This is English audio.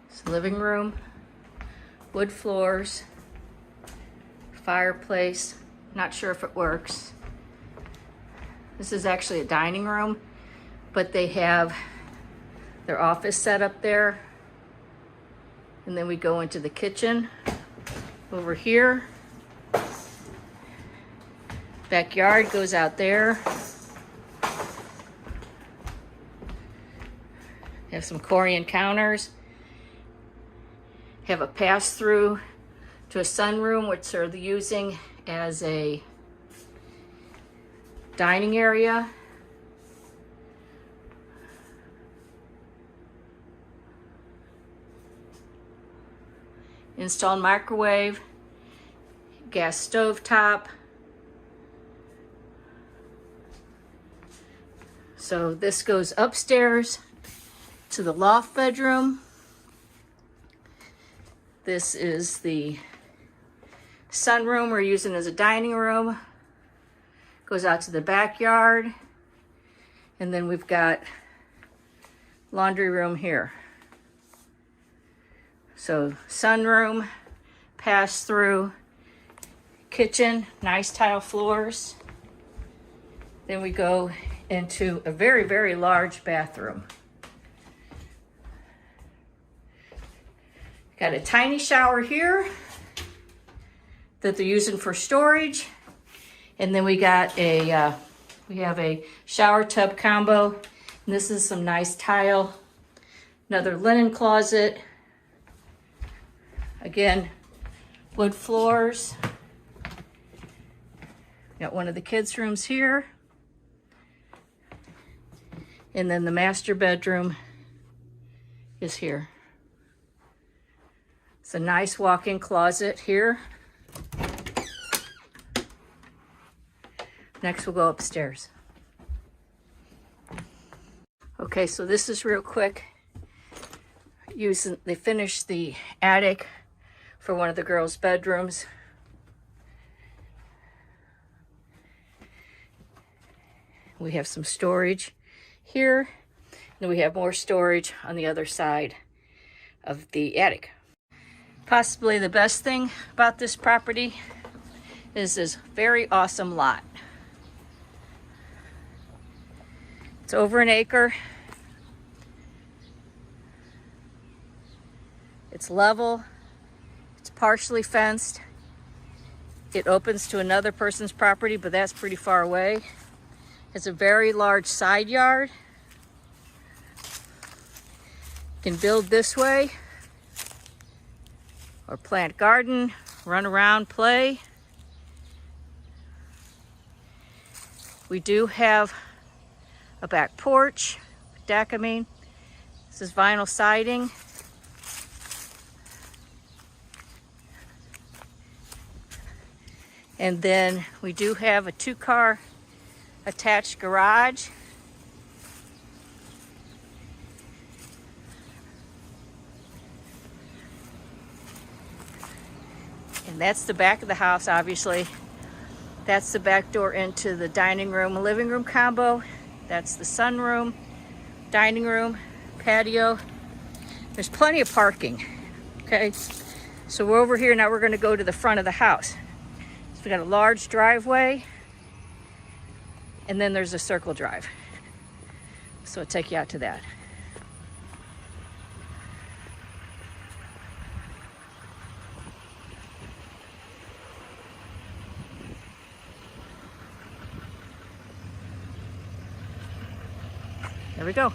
It's the living room, wood floors, fireplace. Not sure if it works. This is actually a dining room, but they have their office set up there. And then we go into the kitchen over here. Backyard goes out there. Have some Corian counters. Have a pass-through to a sunroom, which they're using as a dining area. Installed microwave, gas stove top. So this goes upstairs to the loft bedroom. This is the sunroom we're using as a dining room. Goes out to the backyard. And then we've got laundry room here. So sunroom, pass through, kitchen, nice tile floors. Then we go into a very, very large bathroom. Got a tiny shower here that they're using for storage. And then we got a, we have a shower tub combo. And this is some nice tile. Another linen closet. Again, wood floors. Got one of the kids' rooms here. And then the master bedroom is here. It's a nice walk-in closet here. Next we'll go upstairs. Okay, so this is real quick. They finished the attic for one of the girls' bedrooms. We have some storage here. Then we have more storage on the other side of the attic. Possibly the best thing about this property is this very awesome lot. It's over an acre. It's level. It's partially fenced. It opens to another person's property, but that's pretty far away. It's a very large side yard. You can build this way or plant garden, run around, play. We do have a back porch, deck, I mean. This is vinyl siding. And then we do have a 2-car attached garage. And that's the back of the house, obviously. That's the back door into the dining room and living room combo. That's the sunroom, dining room, patio. There's plenty of parking, okay? So we're over here, now we're gonna go to the front of the house. So we got a large driveway, and then there's a circle drive. So I'll take you out to that. There we go.